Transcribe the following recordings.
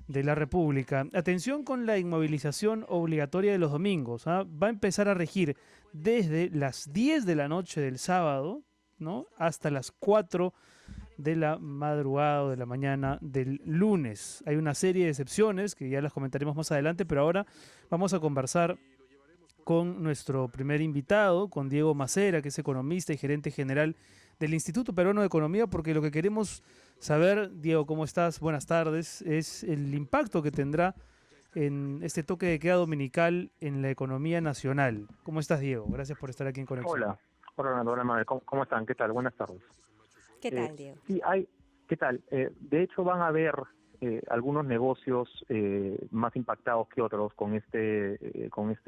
de la República. Atención con la inmovilización obligatoria de los domingos, ¿ah? Va a empezar a regir desde las 10 de la noche del sábado, ¿no?, hasta las 4 de la madrugada o de la mañana del lunes. Hay una serie de excepciones que ya las comentaremos más adelante, pero ahora vamos a conversar con nuestro primer invitado, con Diego Macera, que es economista y gerente general del Instituto Peruano de Economía, porque lo que queremos saber, Diego, ¿cómo estás? Buenas tardes, es el impacto que tendrá en este toque de queda dominical en la economía nacional. ¿Cómo estás, Diego? Gracias por estar aquí en Conexión. Hola, hola, Manuel, ¿cómo están? ¿Qué tal? Buenas tardes. ¿Qué tal, Diego? Sí, ¿qué tal? De hecho, van a haber algunos negocios más impactados que otros con este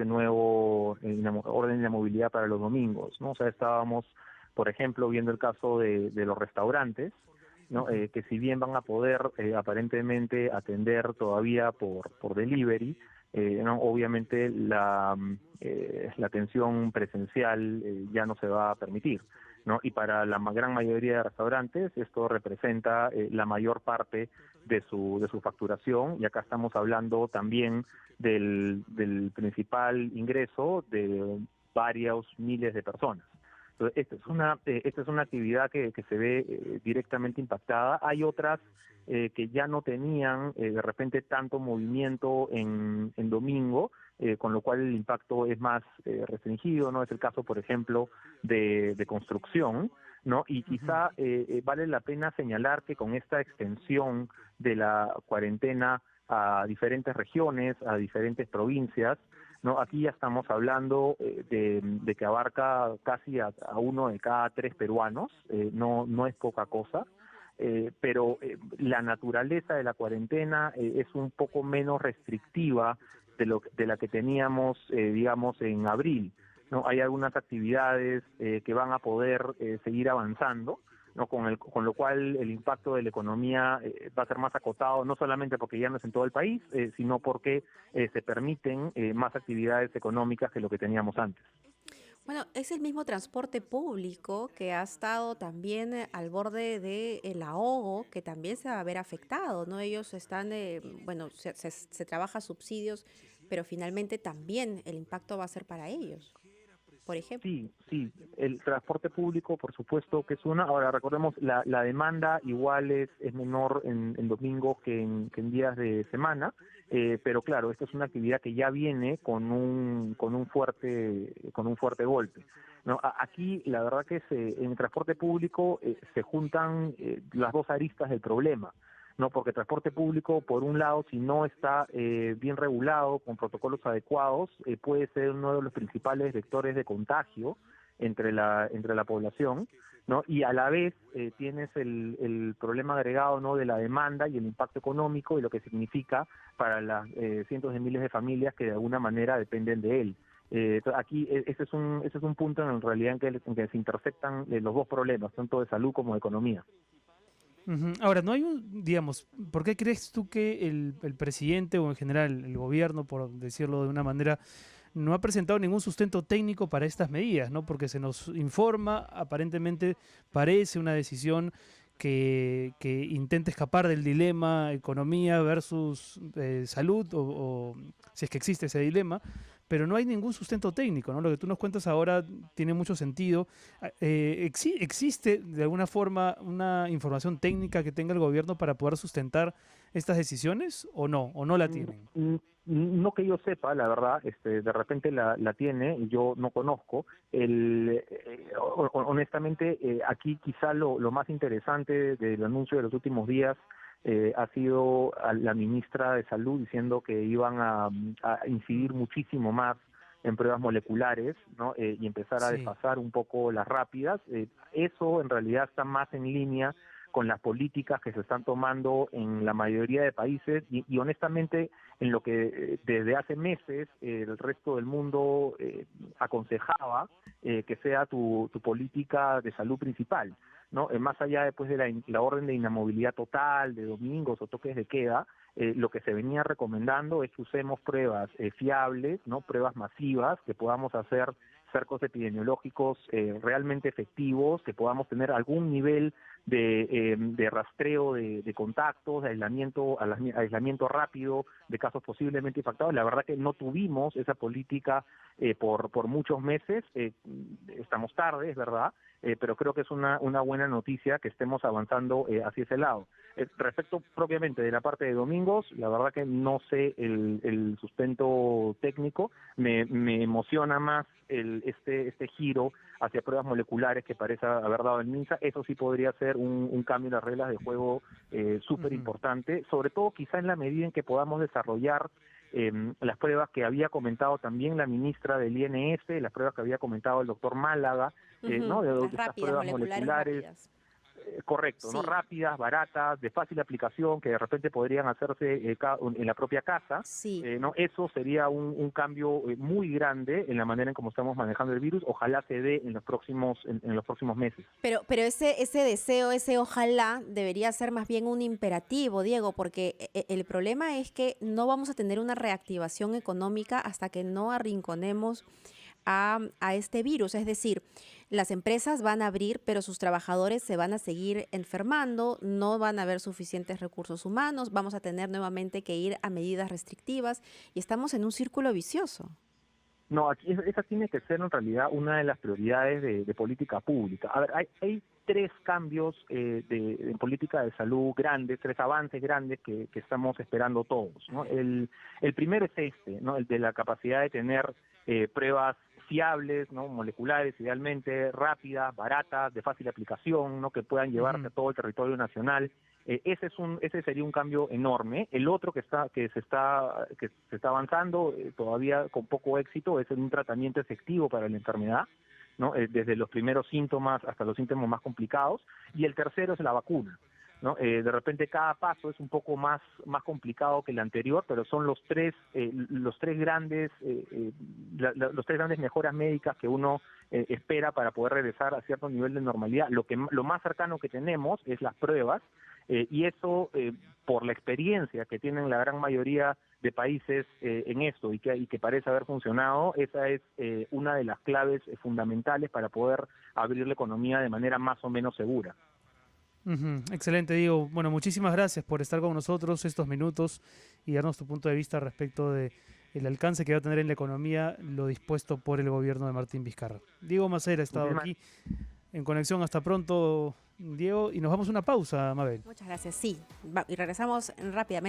nuevo orden de movilidad para los domingos, ¿no? O sea, estábamos, por ejemplo, viendo el caso de los restaurantes, ¿no? Que si bien van a poder aparentemente atender todavía por delivery, no, obviamente la atención presencial ya no se va a permitir, ¿no? Y para la gran mayoría de restaurantes esto representa la mayor parte de su facturación, y acá estamos hablando también del principal ingreso de varios miles de personas. Entonces, esta es una actividad que se ve directamente impactada. Hay otras que ya no tenían de repente tanto movimiento en domingo, con lo cual el impacto es más restringido, ¿no? Es el caso, por ejemplo, de construcción, ¿no? Y quizá vale la pena señalar que con esta extensión de la cuarentena a diferentes regiones, a diferentes provincias, ¿no? Aquí ya estamos hablando de que abarca casi a uno de cada tres peruanos, no es poca cosa. Pero la naturaleza de la cuarentena es un poco menos restrictiva de la que teníamos, digamos, en abril, ¿no? Hay algunas actividades que van a poder seguir avanzando, ¿no? Con lo cual el impacto de la economía va a ser más acotado, no solamente porque ya no es en todo el país, sino porque se permiten más actividades económicas que lo que teníamos antes. Bueno, es el mismo transporte público que ha estado también al borde del ahogo, que también se va a ver afectado, ¿no? Ellos están, bueno, se trabaja subsidios, pero finalmente también el impacto va a ser para ellos, por ejemplo. Sí, el transporte público, por supuesto que es una. Ahora, recordemos, la demanda igual es menor en domingos que en días de semana, pero claro, esta es una actividad que ya viene con un fuerte golpe, ¿no? Aquí, la verdad que en el transporte público se juntan las dos aristas del problema, ¿no? Porque el transporte público, por un lado, si no está bien regulado, con protocolos adecuados, puede ser uno de los principales vectores de contagio entre la población, ¿no? Y a la vez tienes el problema agregado, ¿no?, de la demanda y el impacto económico y lo que significa para las cientos de miles de familias que de alguna manera dependen de él. Aquí ese es un punto en realidad en que se intersectan los dos problemas, tanto de salud como de economía. Ahora, no hay digamos, ¿por qué crees tú que el presidente o en general el gobierno, por decirlo de una manera, no ha presentado ningún sustento técnico para estas medidas, ¿no? Porque se nos informa, aparentemente parece una decisión que intenta escapar del dilema economía versus salud, o si es que existe ese dilema, pero no hay ningún sustento técnico, ¿no? Lo que tú nos cuentas ahora tiene mucho sentido. ¿Existe de alguna forma una información técnica que tenga el gobierno para poder sustentar estas decisiones o no la tienen? No que yo sepa, la verdad, de repente la tiene, y yo no conozco. Honestamente, aquí quizá lo más interesante del anuncio de los últimos días ha sido a la ministra de Salud diciendo que iban a incidir muchísimo más en pruebas moleculares, ¿no? Y empezar a Sí. desfasar un poco las rápidas. Eso en realidad está más en línea con las políticas que se están tomando en la mayoría de países y honestamente en lo que desde hace meses el resto del mundo aconsejaba que sea tu política de salud principal, ¿no? Más allá después de la orden de inamovilidad total, de domingos o toques de queda, lo que se venía recomendando es que usemos pruebas fiables, ¿no? Pruebas masivas, que podamos hacer cercos epidemiológicos realmente efectivos, que podamos tener algún nivel de rastreo de contactos, de aislamiento rápido de casos posiblemente infectados. La verdad que no tuvimos esa política por muchos meses. Estamos tarde, es verdad, pero creo que es una buena noticia que estemos avanzando hacia ese lado. Respecto propiamente de la parte de domingos, la verdad que no sé el sustento técnico. Me emociona más este giro hacia pruebas moleculares que parece haber dado el MINSA. Eso sí podría ser un cambio en las reglas de juego súper importante, sobre todo quizá en la medida en que podamos desarrollar las pruebas que había comentado también la ministra del INS, las pruebas que había comentado el doctor Málaga, ¿no? De Las estas rápidas, pruebas moleculares moleculares. rápidas. Correcto, ¿no? Sí, Rápidas, baratas, de fácil aplicación, que de repente podrían hacerse en la propia casa, sí. ¿no? Eso sería un cambio muy grande en la manera en cómo estamos manejando el virus. Ojalá se dé en los próximos meses. Pero ese deseo, ese ojalá, debería ser más bien un imperativo, Diego, porque el problema es que no vamos a tener una reactivación económica hasta que no arrinconemos a este virus. Es decir, las empresas van a abrir, pero sus trabajadores se van a seguir enfermando, no van a haber suficientes recursos humanos, vamos a tener nuevamente que ir a medidas restrictivas y estamos en un círculo vicioso. No, aquí esa tiene que ser en realidad una de las prioridades de política pública. A ver, hay tres cambios en política de salud grandes, tres avances grandes que estamos esperando todos, ¿no? El primero es ¿no? El de la capacidad de tener pruebas fiables, ¿no? Moleculares, idealmente, rápidas, baratas, de fácil aplicación, ¿no? Que puedan llevarse a todo el territorio nacional. Ese sería un cambio enorme. El otro que se está avanzando todavía con poco éxito es en un tratamiento efectivo para la enfermedad, ¿no? Desde los primeros síntomas hasta los síntomas más complicados. Y el tercero es la vacuna, ¿no? De repente cada paso es un poco más complicado que el anterior, pero son los tres grandes mejoras médicas que uno espera para poder regresar a cierto nivel de normalidad. Lo más cercano que tenemos es las pruebas, y eso por la experiencia que tienen la gran mayoría de países en esto y que parece haber funcionado. Esa es una de las claves fundamentales para poder abrir la economía de manera más o menos segura. Excelente, Diego. Bueno, muchísimas gracias por estar con nosotros estos minutos y darnos tu punto de vista respecto de el alcance que va a tener en la economía lo dispuesto por el gobierno de Martín Vizcarra. Diego Macera ha estado aquí en Conexión. Hasta pronto, Diego, y nos vamos a una pausa, Mabel. Muchas gracias. Sí, y regresamos rápidamente.